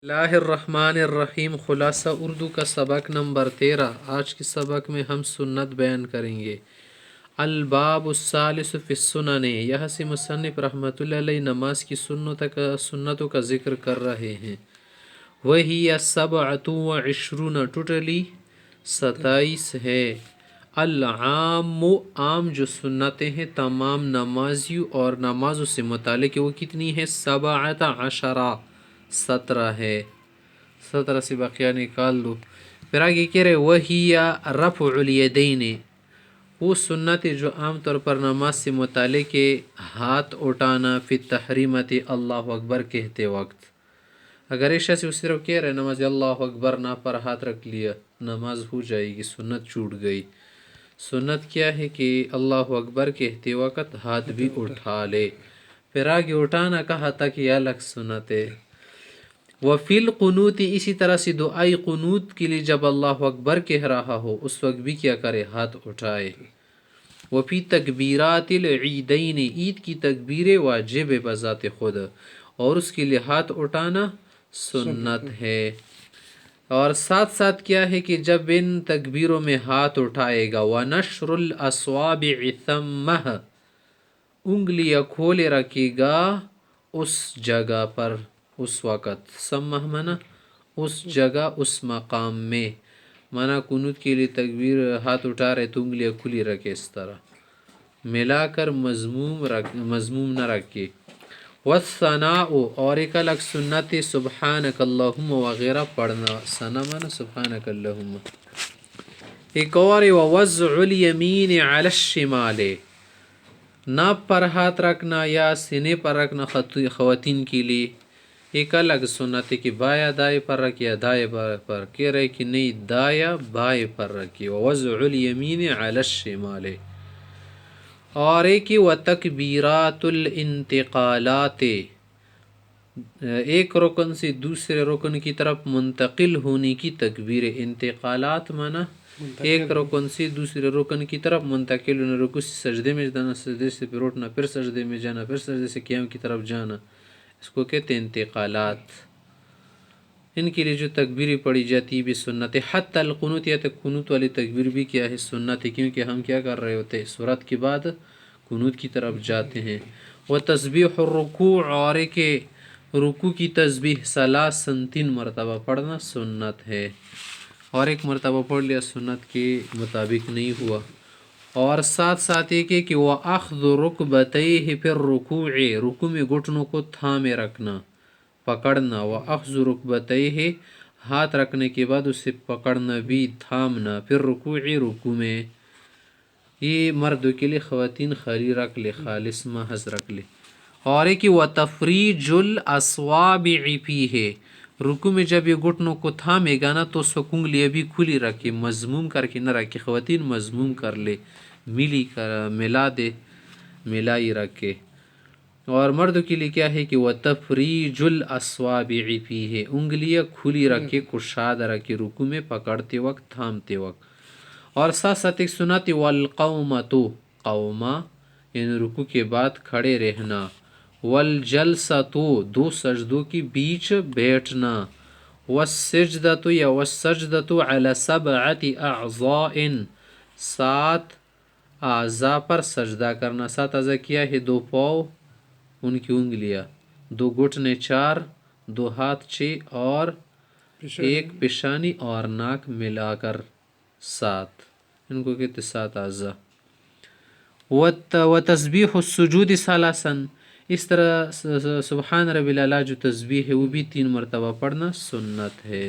اللہ الرحمن الرحیم خلاصہ اردو کا سبق نمبر 13۔ آج کے سبق میں ہم سنت بیان کریں گے۔ الباب الثالث فی السنن، یہاں سے مصنف رحمۃ اللہ علیہ نماز کی سنتوں کا ذکر کر رہے ہیں۔ وہی 27 ٹوٹلی 27 ہے۔ العام، عام جو سنتیں ہیں تمام نمازیوں اور نمازوں سے متعلق وہ کتنی ہیں؟ 17 ہے۔ 17 سے بقیہ نکال دو۔ پھر آگے کہہ رہے وہی رفع الیدین، وہ سنت جو عام طور پر نماز سے متعلق ہاتھ اٹھانا فی التحریمت، اللہ اکبر کہتے وقت۔ اگر ایشا سے صرف کہہ رہے نماز اللہ اکبر نہ پر ہاتھ رکھ لیا، نماز ہو جائے گی، سنت چھوٹ گئی۔ سنت کیا ہے کہ اللہ اکبر کہتے وقت ہاتھ بھی اٹھا لے۔ پھر آگے اٹھانا کہا تھا کہ الگ سنت ہے۔ وفی القنوت، اسی طرح سے دعائی قنوت کے لیے جب اللہ اکبر کہہ رہا ہو اس وقت بھی کیا کرے؟ ہاتھ اٹھائے۔ وفی تکبیرات العیدین، عید کی تکبیر واجب بذات خود اور اس کے لیے ہاتھ اٹھانا سنت ہے۔ اور ساتھ ساتھ کیا ہے کہ جب ان تکبیروں میں ہاتھ اٹھائے گا وَنَشْرُ الْأَصْوَابِعِ ثَمَّهَ، انگلیاں کھولے رکھے گا اس جگہ پر، اس وقت، سمہ منا اس جگہ، اس مقام میں۔ منا قنوت کے لیے تکبیر ہاتھ اٹھا رہے تو انگلیاں کھلی رکھے، اس طرح ملا کر مضموم نہ رکھے۔ والثناء، اور ایک الگ سنت سبحانک اللہم وغیرہ پڑھنا، ثنا منا سبحانک اللہم۔ ایک اور ووضع الیمین علی الشمال، ناپ پر ہاتھ رکھنا یا سینے پر رکھنا خواتین کے لیے ایک الگ سنت ہے کہ بایاں دائیں پر رکھے یا دائیں پر، کہہ رہے کہ نہیں دایاں بائیں پر رکھے۔ ووضع الیمین علی الشمال۔ اور ایک وتکبیرات الانتقالات، ایک رکن سے دوسرے رکن کی طرف منتقل ہونے کی تکبیر۔ انتقالات مانا ایک رکن سے دوسرے رکن کی طرف منتقل ہونا، رکوع سے سجدے میں جانا، سجدے سے پھر اٹھنا، پھر سجدے میں جانا، پھر سجدے سے قیام کی طرف جانا، اس کو کہتے ہیں انتقالات۔ ان کے لیے جو تکبیریں پڑھی جاتی ہے بھی سنت ہے۔ حتی القنوت، یا تک قنوت والی تکبیر بھی کیا ہے؟ سنت ہے، کیونکہ ہم کیا کر رہے ہوتے ہیں؟ سورت کے بعد قنوت کی طرف جاتے ہیں۔ وتسبیح الرکوع، اور ایک رکوع کی تسبیح 3 مرتبہ پڑھنا سنت ہے، اور ایک مرتبہ پڑھ لیا سنت کے مطابق نہیں ہوا۔ اور ساتھ ساتھ ایک ہے کہ وَأَخْذُ رُكْبَتَيْهِ فِي الرُّكُوعِ، رکوع میں گھٹنوں کو تھامے رکھنا، پکڑنا۔ وَأَخْذُ رُكْبَتَيْهِ، ہاتھ رکھنے کے بعد اسے پکڑنا بھی، تھامنا، پھر رکوع میں۔ یہ مردوں کے لیے، خواتین خالی رکھ لے، خالص محض رکھ لے۔ اور ایک وَتَفْرِيجُ الْأَصْوَابِعِ فِيهِ، رکوع میں جب یہ گھٹنوں کو تھامے گا نا تو سو انگلیاں بھی کھلی رکھے، مضموم کر کے نہ رکھے۔ خواتین مضموم کر لے، ملا دے، ملائی رکھے۔ اور مردوں کے لیے کیا ہے کہ وَتَفْرِيجُ الْأَصْوَابِعِ فِيهِ، انگلیاں کھلی رکھے، کشادہ رکھے، رکوع میں پکڑتے وقت، تھامتے وقت۔ اور ساتھ ساتھ ایک سنت والقومۃ، قومہ یعنی رکوع کے بعد کھڑے رہنا۔ والجلسۃ، 2 سجدوں کے بیچ بیٹھنا۔ والسجدۃ یا والسجدۃ علی 7 اعضاء، 7 اعضاء پر سجدہ کرنا۔ 7 اعضاء کیا ہے؟ 2 پاؤں، ان کی انگلیاں، 2 گھٹنے 4، 2 ہاتھ 6، اور 1 پیشانی اور ناک ملا کر 7، ان کو کہتے 7 اعضاء۔ وتسبیح السجود 3، اس طرح سبحان ربی الاعلیٰ جو تسبیح ہے وہ بھی 3 مرتبہ پڑھنا سنت ہے۔